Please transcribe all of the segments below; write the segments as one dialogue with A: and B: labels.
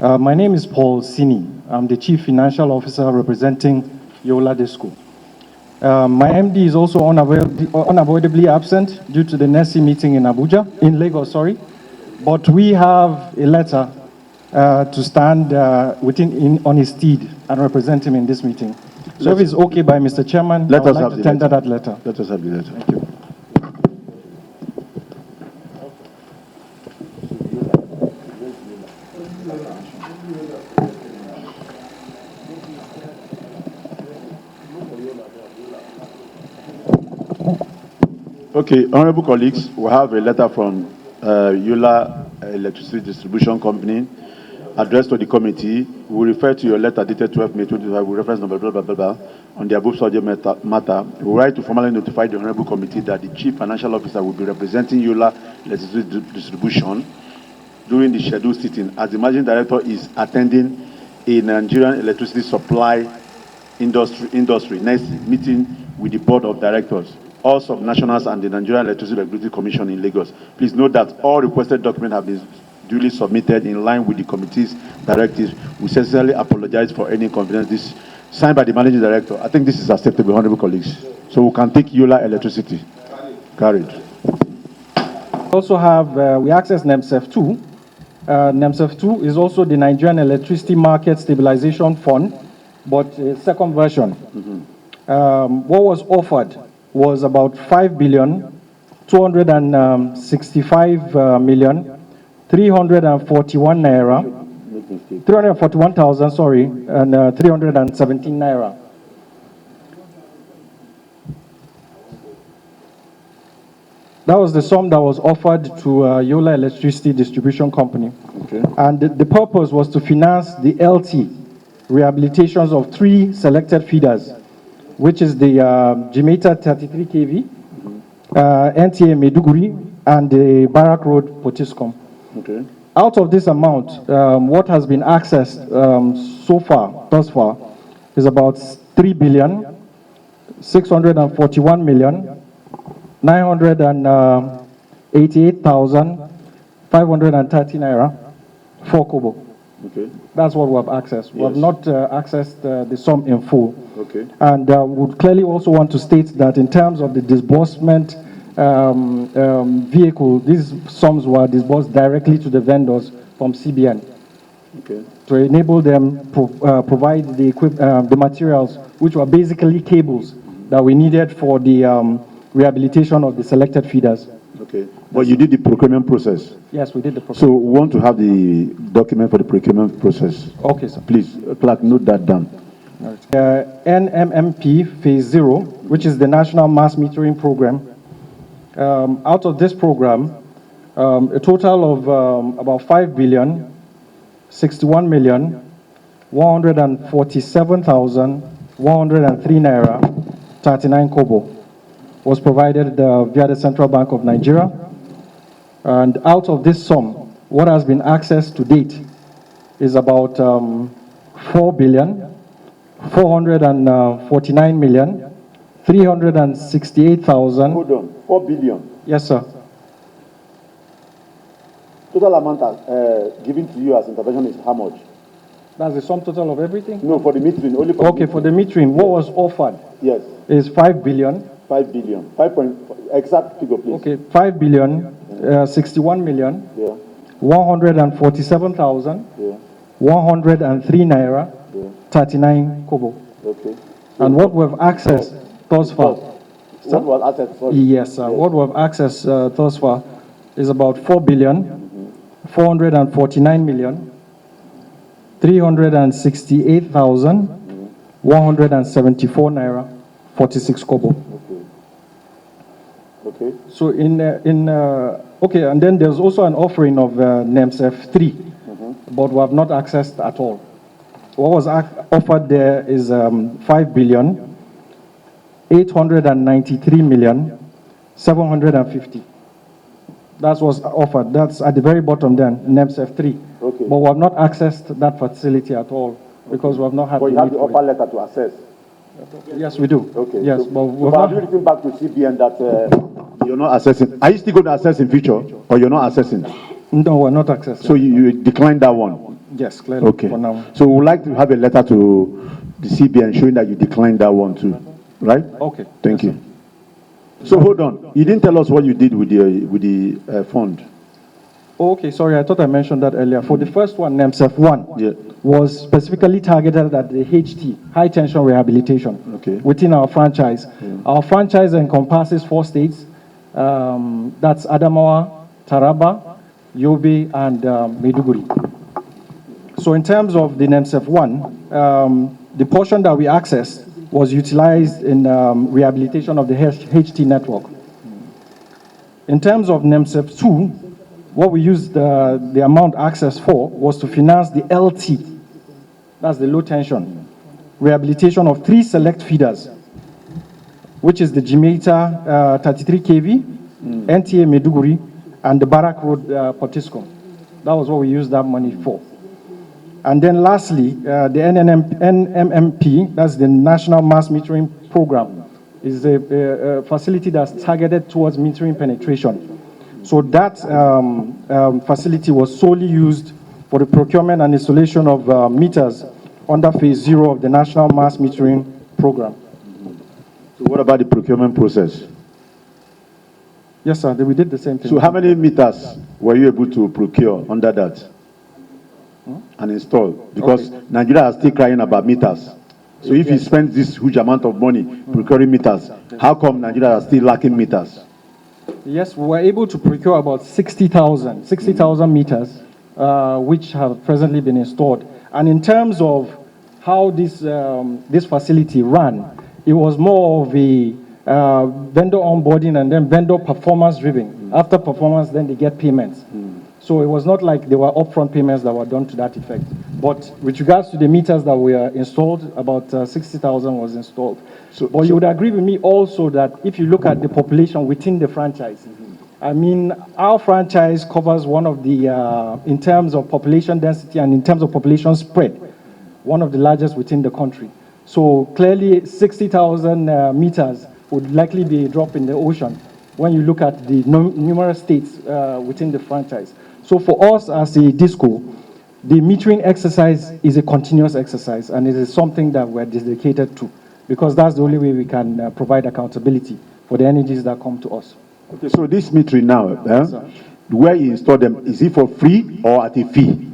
A: My name is Paul Sini. I'm the Chief Financial Officer representing Yola Disco. My MD is also unavoidably absent due to the NESI meeting in Lagos, sorry. But we have a letter to stand on his stead and represent him in this meeting. So if it's okay by Mr. Chairman, I would like to tender that letter.
B: Let us have the letter.
A: Thank you.
B: Okay, honorable colleagues, we have a letter from Yola Electricity Distribution Company addressed to the committee. We refer to your letter dated 12 May 2025 with reference number blah, blah, blah, blah, on the above subject matter. We write to formally notify the honorable committee that the Chief Financial Officer will be representing Yola Electricity Distribution during the scheduled sitting, as the Managing Director is attending a Nigerian Electricity Supply Industry meeting with the Board of Directors, all sub-nationals, and the Nigerian Electricity Regulatory Commission in Lagos. Please note that all requested documents have been duly submitted in line with the committee's directives. We sincerely apologize for any inconvenience. This signed by the Managing Director. I think this is acceptable, honorable colleagues. So we can take Yola Electricity. Carried.
A: We also have, we access NEMSEF 2. NEMSEF 2 is also the Nigerian Electricity Market Stabilization Fund, but a second version. What was offered was about 5,265,341 naira, 341,000, sorry, and 317 naira. That was the sum that was offered to Yola Electricity Distribution Company.
B: Okay.
A: And the purpose was to finance the LT rehabilitations of 3 selected feeders, which is the Jimeta 33 kV, NTA Meduguri, and the Barak Road Potiskum.
B: Okay.
A: Out of this amount, what has been accessed thus far, is about 3,641,988,530 naira, 4 kobo.
B: Okay.
A: That's what we have accessed. We have not accessed the sum in full.
B: Okay.
A: And would clearly also want to state that in terms of the disbursement vehicle, these sums were disbursed directly to the vendors from CBN.
B: Okay.
A: To enable them provide the materials, which were basically cables that we needed for the rehabilitation of the selected feeders.
B: Okay. But you did the procurement process.
A: Yes, we did the procurement.
B: So we want to have the document for the procurement process.
A: Okay, sir.
B: Please, clerk, note that down.
A: NMMP Phase 0, which is the National Mass Metering Program. Out of this program, a total of about 5,061,147,103 naira, 39 kobo was provided via the Central Bank of Nigeria. And out of this sum, what has been accessed to date is about 4,449,368,000.
B: Hold on, 4 billion.
A: Yes, sir.
B: Total amount given to you as intervention is how much?
A: That's the sum total of everything?
B: No, for the metering, only for
A: Okay, for the metering, what was offered
B: yes,
A: is 5 billion.
B: 5 billion. 5 point, exact figure, please.
A: Okay, 5 billion, 61 million,
B: Yeah,
A: 147,000,
B: yeah,
A: 103 naira,
B: yeah.
A: 39 kobo.
B: Okay.
A: And what we've accessed thus far,
B: What was asset? Sorry.
A: yes, sir, what we've accessed thus far is about 4 billion, 449 million, 368,174 naira, 46 kobo.
B: Okay.
A: So okay, and then there's also an offering of NEMSEF 3, but we have not accessed at all. What was offered there is 5 billion, 893 million, 750. That's what's offered. That's at the very bottom then, NEMSEF 3.
B: Okay.
A: But we have not accessed that facility at all because we have not had
B: But you
A: the
B: have
A: need
B: the
A: for
B: offer letter to assess.
A: Yes, we do.
B: Okay.
A: Yes,
B: so,
A: but
B: so
A: we've
B: have you
A: not.
B: written back to CBN that you're not assessing? Are you still going to assess in future, or you're not assessing?
A: No, we're not accessing.
B: So you declined that one.
A: Yes, clearly.
B: Okay.
A: For now.
B: So we would like to have a letter to the CBN showing that you declined that one too, right?
A: Okay.
B: Thank
A: Yes,
B: you. So hold on. You didn't tell us what you did with the fund.
A: Okay, sorry, I thought I mentioned that earlier. For the first one, NEMSEF 1,
B: Yeah.
A: was specifically targeted at the HT, high tension rehabilitation,
B: Okay.
A: within our franchise. Our franchise encompasses 4 states. That's Adamawa, Taraba, Yobe, and Maiduguri. So in terms of the NEMSEF 1, the portion that we accessed was utilized in rehabilitation of the HT network. In terms of NEMSEF 2, what we used the amount accessed for was to finance the LT, that's the low tension, rehabilitation of 3 select feeders, which is the Jamaica 33 kV, NTA Meduguri, and the Barak Road Potiskum. That was what we used that money for. And then lastly, the NMMP, that's the National Mass Metering Program, is a facility that's targeted towards metering penetration. So that facility was solely used for the procurement and installation of meters under phase 0 of the National Mass Metering Program.
B: So what about the procurement process?
A: Yes, sir, we did the same thing.
B: So how many meters were you able to procure under that and install? Because Nigeria is still crying about meters. So if you spend this huge amount of money procuring meters, how come Nigeria is still lacking meters?
A: Yes, we were able to procure about 60,000 meters, which have presently been installed. And in terms of how this facility ran, it was more of a vendor onboarding and then vendor performance driven. After performance, then they get payments. So it was not like there were upfront payments that were done to that effect. But with regards to the meters that were installed, about 60,000 was installed. But you would agree with me also that if you look at the population within the franchise, I mean, our franchise covers one of the, in terms of population density and in terms of population spread, one of the largest within the country. So clearly 60,000 meters would likely be a drop in the ocean when you look at the numerous states within the franchise. So for us as a DISCO, the metering exercise is a continuous exercise, and it is something that we're dedicated to, because that's the only way we can provide accountability for the energies that come to us.
B: Okay, so this metering now, where you install them, is it for free or at a fee?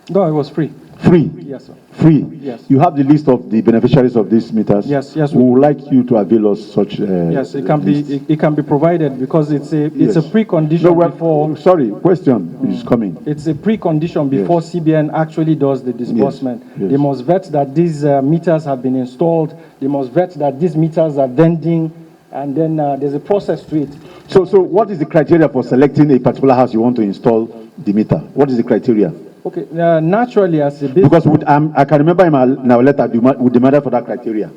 A: No, it was free.
B: Free?
A: Yes, sir.
B: Free?
A: Yes.
B: You have the list of the beneficiaries of these meters?
A: Yes, yes.
B: We would like you to avail us such
A: yes, it can be provided, because it's a precondition before.
B: Sorry, question is coming.
A: It's a precondition before CBN actually does the disbursement.
B: Yes.
A: They must vet that these meters have been installed. They must vet that these meters are vending, and then there's a process to it.
B: So what is the criteria for selecting a particular house you want to install the meter? What is the criteria?
A: Okay, naturally as a business...
B: Because I can remember in our letter, we demanded for that criteria.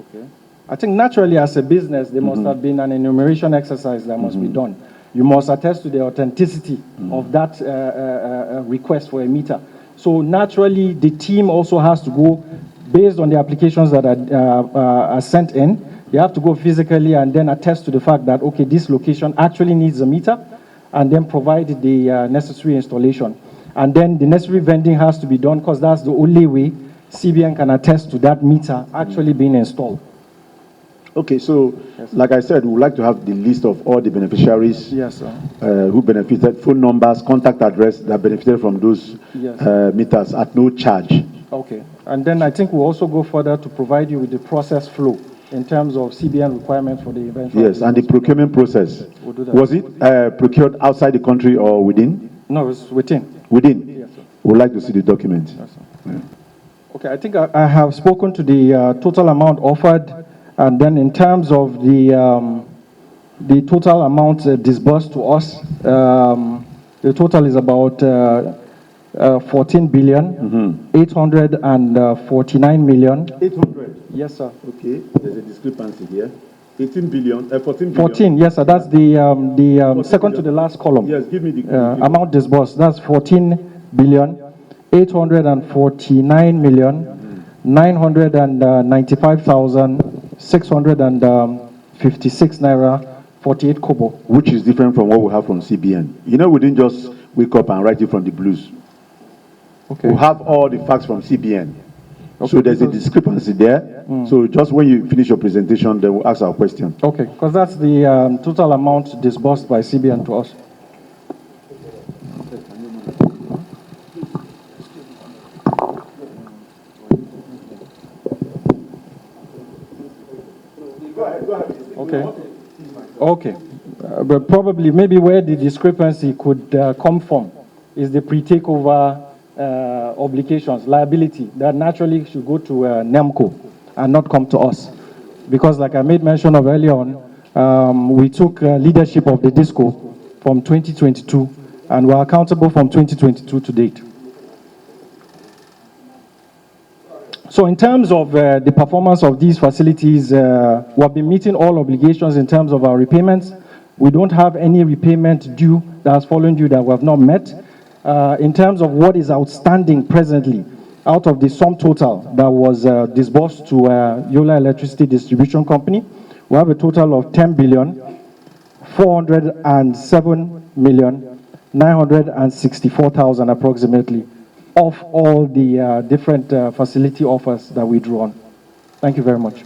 A: Okay. I think naturally as a business, there must have been an enumeration exercise that must be done. You must attest to the authenticity of that request for a meter. So naturally, the team also has to go, based on the applications that are sent in, they have to go physically and then attest to the fact that, okay, this location actually needs a meter, and then provide the necessary installation. And then the necessary vending has to be done, because that's the only way CBN can attest to that meter actually being installed.
B: Okay, so like I said, we would like to have the list of all the beneficiaries who benefited, phone numbers, contact address that benefited from those meters at no charge.
A: Okay, and then I think we'll also go further to provide you with the process flow in terms of CBN requirements for the eventual.
B: Yes, and the procurement process.
A: We'll do that.
B: Was it procured outside the country or within?
A: No, it's within.
B: Within?
A: Yes, sir.
B: We'd like to see the document.
A: Yes, sir. Okay, I think I have spoken to the total amount offered, and then in terms of the total amount disbursed to us, the total is about 14 billion, 849 million.
B: 800?
A: Yes, sir.
B: Okay, there's a discrepancy here. 18 billion, 14 billion.
A: 14, yes, sir. That's the second to the last column.
B: Yes, give me the
A: amount disbursed. That's 14 billion, 849 million, 995,656 naira, 48 kobo.
B: Which is different from what we have from CBN. You know, we didn't just wake up and write it from the blues.
A: Okay.
B: We have all the facts from CBN.
A: Okay,
B: So there's a
A: because-
B: discrepancy there. So just when you finish your presentation, then we'll ask our question.
A: Okay, because that's the total amount disbursed by CBN to us. Okay. Okay. But probably, maybe where the discrepancy could come from is the pre-takeover obligations, liability, that naturally should go to NEMCO and not come to us. Because like I made mention of earlier on, we took leadership of the DISCO from 2022 and we're accountable from 2022 to date. So in terms of the performance of these facilities, we've been meeting all obligations in terms of our repayments. We don't have any repayment due that has fallen due that we have not met. In terms of what is outstanding presently, out of the sum total that was disbursed to Yola Electricity Distribution Company, we have a total of 10,407,964,000 approximately of all the different facility offers that we drew on. Thank you very much.